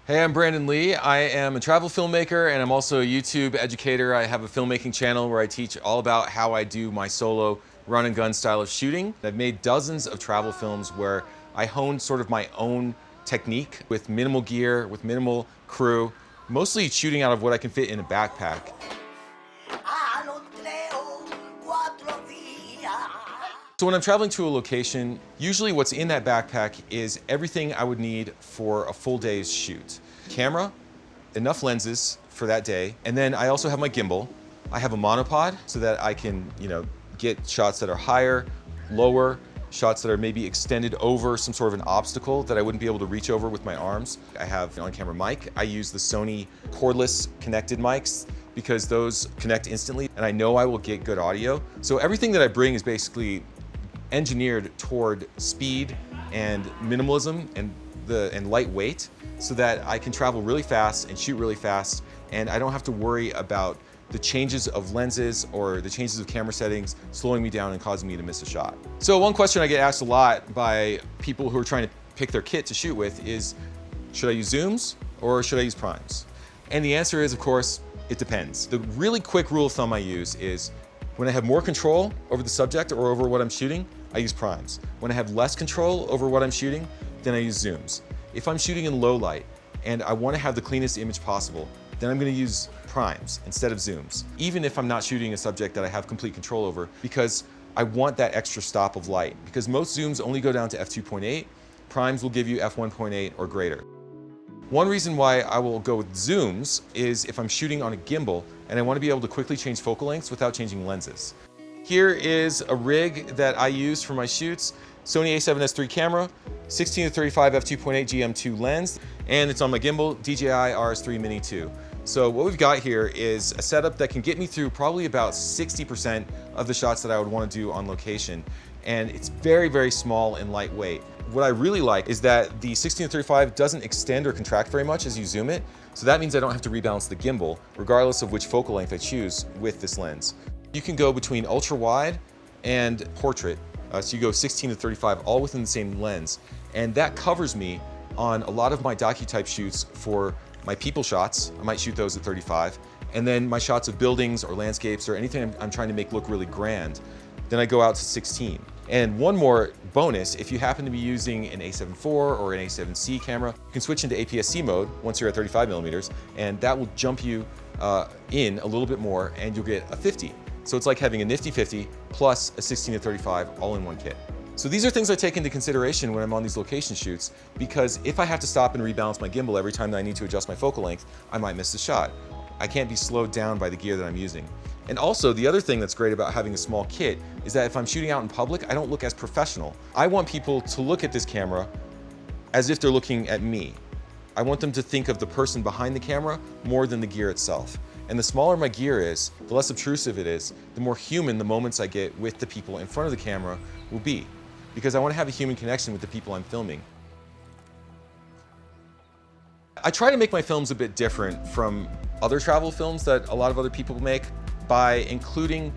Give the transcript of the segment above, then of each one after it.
Hey, I'm Brandon Lee. I am a travel filmmaker and I'm also a YouTube educator. I have a filmmaking channel where I teach all about how I do my solo run and gun style of shooting. I've made dozens of travel films where I honed sort of my own technique with minimal gear, with minimal crew, mostly shooting out of what I can fit in a backpack. So when I'm traveling to a location, usually what's in that backpack is everything I would need for a full day's shoot. Camera, enough lenses for that day, and then I also have my gimbal. I have a monopod so that I can, get shots that are higher, lower, shots that are maybe extended over some sort of an obstacle that I wouldn't be able to reach over with my arms. I have an on-camera mic. I use the Sony cordless connected mics because those connect instantly and I know I will get good audio. So everything that I bring is basically engineered toward speed and minimalism and lightweight so that I can travel really fast and shoot really fast, and I don't have to worry about the changes of lenses or the changes of camera settings slowing me down and causing me to miss a shot. So one question I get asked a lot by people who are trying to pick their kit to shoot with is, should I use zooms or should I use primes? And the answer is, of course, it depends. The really quick rule of thumb I use is when I have more control over the subject or over what I'm shooting, I use primes. When I have less control over what I'm shooting, then I use zooms. If I'm shooting in low light and I want to have the cleanest image possible, then I'm going to use primes instead of zooms, even if I'm not shooting a subject that I have complete control over, because I want that extra stop of light. Because most zooms only go down to f2.8, primes will give you f1.8 or greater. One reason why I will go with zooms is if I'm shooting on a gimbal and I want to be able to quickly change focal lengths without changing lenses. Here is a rig that I use for my shoots. Sony a7S III camera, 16-35 f2.8 GM2 lens, and it's on my gimbal, DJI RS3 Mini 2. So what we've got here is a setup that can get me through probably about 60% of the shots that I would want to do on location. And it's very, very small and lightweight. What I really like is that the 16-35 doesn't extend or contract very much as you zoom it. So that means I don't have to rebalance the gimbal, regardless of which focal length I choose with this lens. You can go between ultra wide and portrait. So you go 16-35 all within the same lens. And that covers me on a lot of my docu-type shoots for my people shots. I might shoot those at 35. And then my shots of buildings or landscapes or anything I'm trying to make look really grand, then I go out to 16. And one more bonus, if you happen to be using an a7 IV or an a7C camera, you can switch into APS-C mode once you're at 35 millimeters, and that will jump you in a little bit more and you'll get a 50. So it's like having a nifty 50 plus a 16-35 all in one kit. So these are things I take into consideration when I'm on these location shoots, because if I have to stop and rebalance my gimbal every time that I need to adjust my focal length, I might miss the shot. I can't be slowed down by the gear that I'm using. And also, the other thing that's great about having a small kit is that if I'm shooting out in public, I don't look as professional. I want people to look at this camera as if they're looking at me. I want them to think of the person behind the camera more than the gear itself. And the smaller my gear is, the less obtrusive it is, the more human the moments I get with the people in front of the camera will be. Because I want to have a human connection with the people I'm filming. I try to make my films a bit different from other travel films that a lot of other people make by including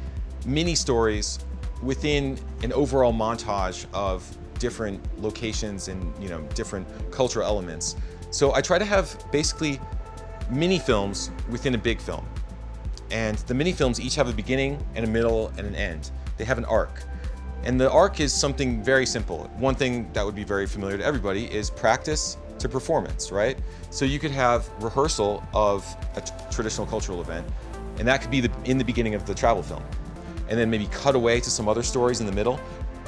mini stories within an overall montage of different locations and different cultural elements. So I try to have basically mini films within a big film. And the mini films each have a beginning and a middle and an end. They have an arc. And the arc is something very simple. One thing that would be very familiar to everybody is practice to performance, right? So you could have rehearsal of a traditional cultural event, and that could be in the beginning of the travel film. And then maybe cut away to some other stories in the middle,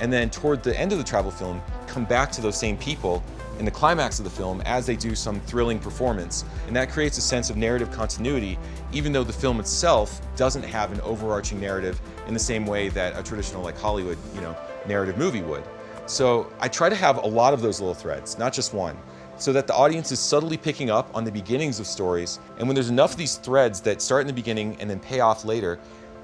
and then toward the end of the travel film, come back to those same people in the climax of the film as they do some thrilling performance. And that creates a sense of narrative continuity, even though the film itself doesn't have an overarching narrative in the same way that a traditional Hollywood, narrative movie would. So I try to have a lot of those little threads, not just one, so that the audience is subtly picking up on the beginnings of stories. And when there's enough of these threads that start in the beginning and then pay off later,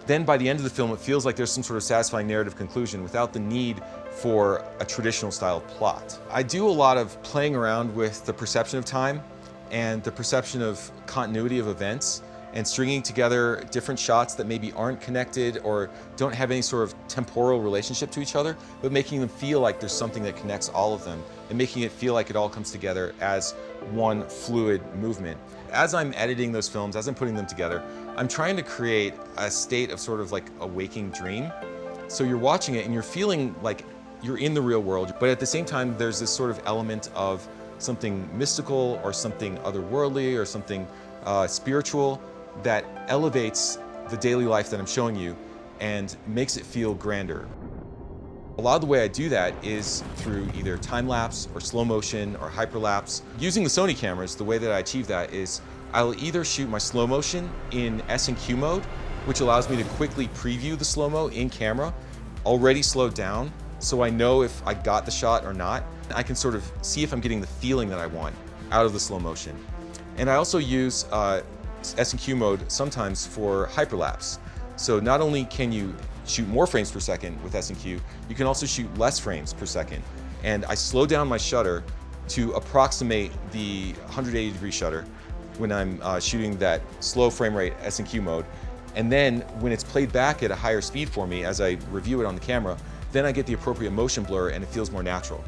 then by the end of the film, it feels like there's some sort of satisfying narrative conclusion without the need for a traditional style plot. I do a lot of playing around with the perception of time and the perception of continuity of events and stringing together different shots that maybe aren't connected or don't have any sort of temporal relationship to each other, but making them feel like there's something that connects all of them and making it feel like it all comes together as one fluid movement. As I'm editing those films, as I'm putting them together, I'm trying to create a state of sort of like a waking dream. So you're watching it and you're feeling like you're in the real world, but at the same time, there's this sort of element of something mystical or something otherworldly or something spiritual that elevates the daily life that I'm showing you and makes it feel grander. A lot of the way I do that is through either time-lapse or slow motion or hyperlapse. Using the Sony cameras, the way that I achieve that is I'll either shoot my slow motion in S&Q mode, which allows me to quickly preview the slow-mo in camera, already slowed down, so I know if I got the shot or not. I can sort of see if I'm getting the feeling that I want out of the slow motion. And I also use S&Q mode sometimes for hyperlapse. So not only can you shoot more frames per second with S&Q, you can also shoot less frames per second. And I slow down my shutter to approximate the 180-degree shutter when I'm shooting that slow frame rate S&Q mode. And then when it's played back at a higher speed for me as I review it on the camera, then I get the appropriate motion blur and it feels more natural.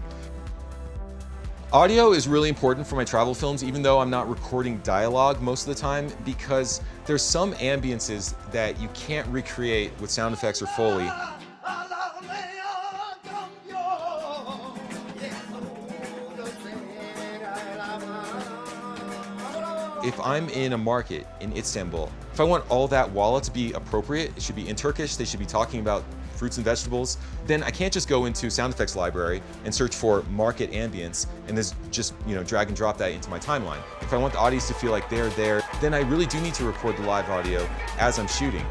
Audio is really important for my travel films, even though I'm not recording dialogue most of the time, because there's some ambiances that you can't recreate with sound effects or Foley. If I'm in a market in Istanbul, if I want all that walla to be appropriate, it should be in Turkish, they should be talking about fruits and vegetables, then I can't just go into sound effects library and search for market ambience and just drag and drop that into my timeline. If I want the audience to feel like they're there, then I really do need to record the live audio as I'm shooting.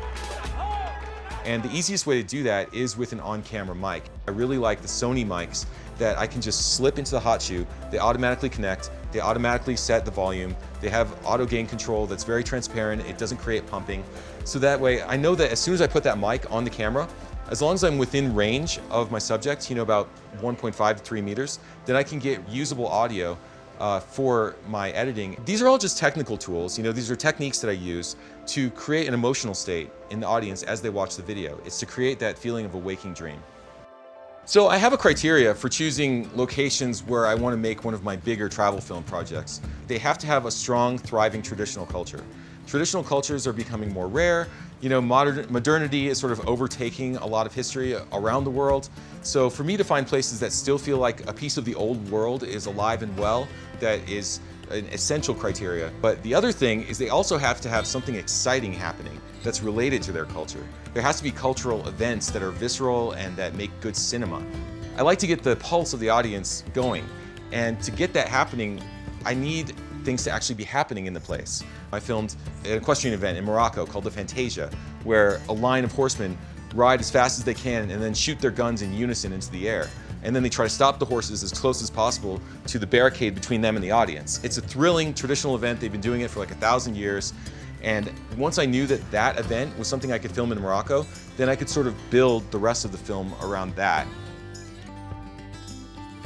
And the easiest way to do that is with an on-camera mic. I really like the Sony mics that I can just slip into the hot shoe, they automatically connect, they automatically set the volume, they have auto gain control that's very transparent, it doesn't create pumping. So that way I know that as soon as I put that mic on the camera, as long as I'm within range of my subject, about 1.5 to 3 meters, then I can get usable audio for my editing. These are all just technical tools. These are techniques that I use to create an emotional state in the audience as they watch the video. It's to create that feeling of a waking dream. So I have a criteria for choosing locations where I want to make one of my bigger travel film projects. They have to have a strong, thriving traditional culture. Traditional cultures are becoming more rare. Modernity is sort of overtaking a lot of history around the world. So for me to find places that still feel like a piece of the old world is alive and well, that is an essential criteria. But the other thing is they also have to have something exciting happening that's related to their culture. There has to be cultural events that are visceral and that make good cinema. I like to get the pulse of the audience going. And to get that happening, I need things to actually be happening in the place. I filmed an equestrian event in Morocco called the Fantasia, where a line of horsemen ride as fast as they can and then shoot their guns in unison into the air. And then they try to stop the horses as close as possible to the barricade between them and the audience. It's a thrilling traditional event. They've been doing it for like 1,000 years. And once I knew that that event was something I could film in Morocco, then I could sort of build the rest of the film around that.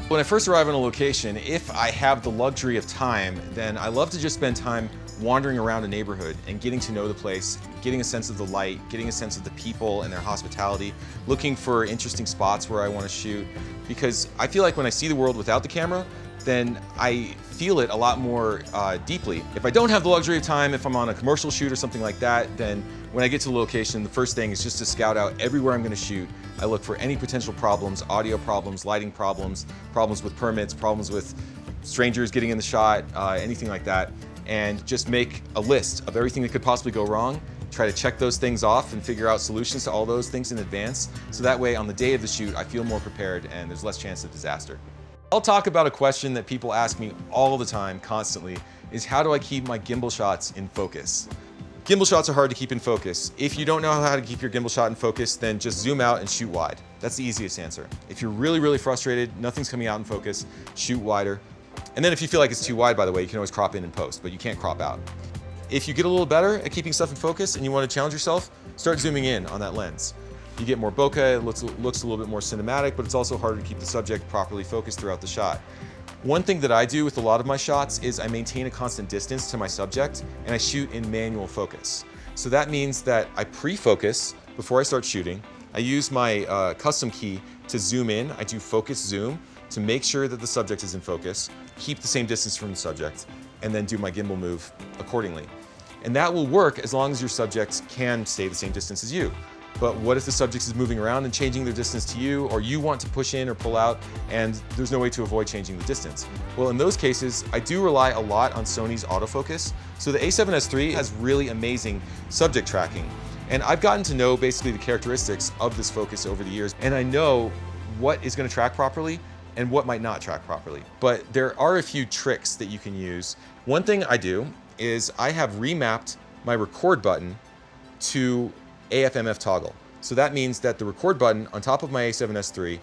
When I first arrive on a location, if I have the luxury of time, then I love to just spend time wandering around a neighborhood and getting to know the place, getting a sense of the light, getting a sense of the people and their hospitality, looking for interesting spots where I want to shoot. Because I feel like when I see the world without the camera, then I feel it a lot more deeply. If I don't have the luxury of time, if I'm on a commercial shoot or something like that, then when I get to the location, the first thing is just to scout out everywhere I'm going to shoot. I look for any potential problems, audio problems, lighting problems, problems with permits, problems with strangers getting in the shot, anything like that, and just make a list of everything that could possibly go wrong, try to check those things off and figure out solutions to all those things in advance, so that way on the day of the shoot I feel more prepared and there's less chance of disaster. I'll talk about a question that people ask me all the time, constantly, is how do I keep my gimbal shots in focus? Gimbal shots are hard to keep in focus. If you don't know how to keep your gimbal shot in focus, then just zoom out and shoot wide. That's the easiest answer. If you're really, really frustrated, nothing's coming out in focus, shoot wider. And then if you feel like it's too wide, by the way, you can always crop in and post, but you can't crop out. If you get a little better at keeping stuff in focus and you want to challenge yourself, start zooming in on that lens. You get more bokeh, it looks a little bit more cinematic, but it's also harder to keep the subject properly focused throughout the shot. One thing that I do with a lot of my shots is I maintain a constant distance to my subject and I shoot in manual focus. So that means that I pre-focus before I start shooting. I use my custom key to zoom in. I do focus zoom, to make sure that the subject is in focus, keep the same distance from the subject, and then do my gimbal move accordingly. And that will work as long as your subject can stay the same distance as you. But what if the subject is moving around and changing their distance to you, or you want to push in or pull out and there's no way to avoid changing the distance? Well, in those cases, I do rely a lot on Sony's autofocus. So the a7S III has really amazing subject tracking. And I've gotten to know basically the characteristics of this focus over the years, and I know what is going to track properly and what might not track properly. But there are a few tricks that you can use. One thing I do is I have remapped my record button to AF/MF toggle. So that means that the record button on top of my a7S III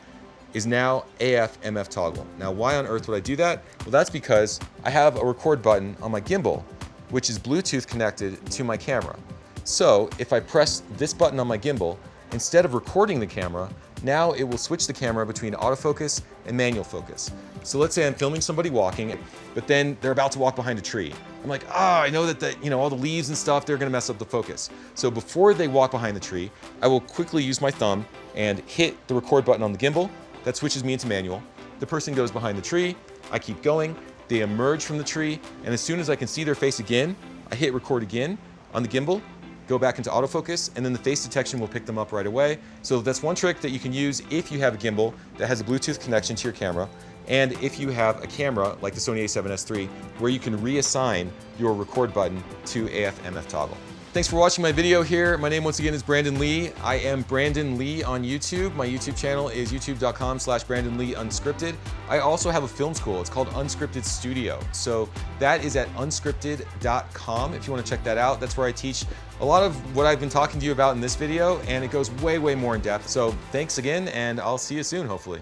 is now AF/MF toggle. Now, why on earth would I do that? Well, that's because I have a record button on my gimbal, which is Bluetooth connected to my camera. So if I press this button on my gimbal, instead of recording the camera, now it will switch the camera between autofocus and manual focus. So let's say I'm filming somebody walking, but then they're about to walk behind a tree. I'm like, I know that all the leaves and stuff, they're gonna mess up the focus. So before they walk behind the tree, I will quickly use my thumb and hit the record button on the gimbal. That switches me into manual. The person goes behind the tree, I keep going, they emerge from the tree, and as soon as I can see their face again, I hit record again on the gimbal, go back into autofocus, and then the face detection will pick them up right away. So that's one trick that you can use if you have a gimbal that has a Bluetooth connection to your camera, and if you have a camera like the Sony a7S III, where you can reassign your record button to AF/MF toggle. Thanks for watching my video here. My name once again is Brandon Lee. I am Brandon Lee on YouTube. My YouTube channel is youtube.com/Brandon Lee Unscripted. I also have a film school. It's called Unscripted Studio. So that is at unscripted.com if you want to check that out. That's where I teach a lot of what I've been talking to you about in this video, and it goes way, way more in depth. So thanks again, and I'll see you soon, hopefully.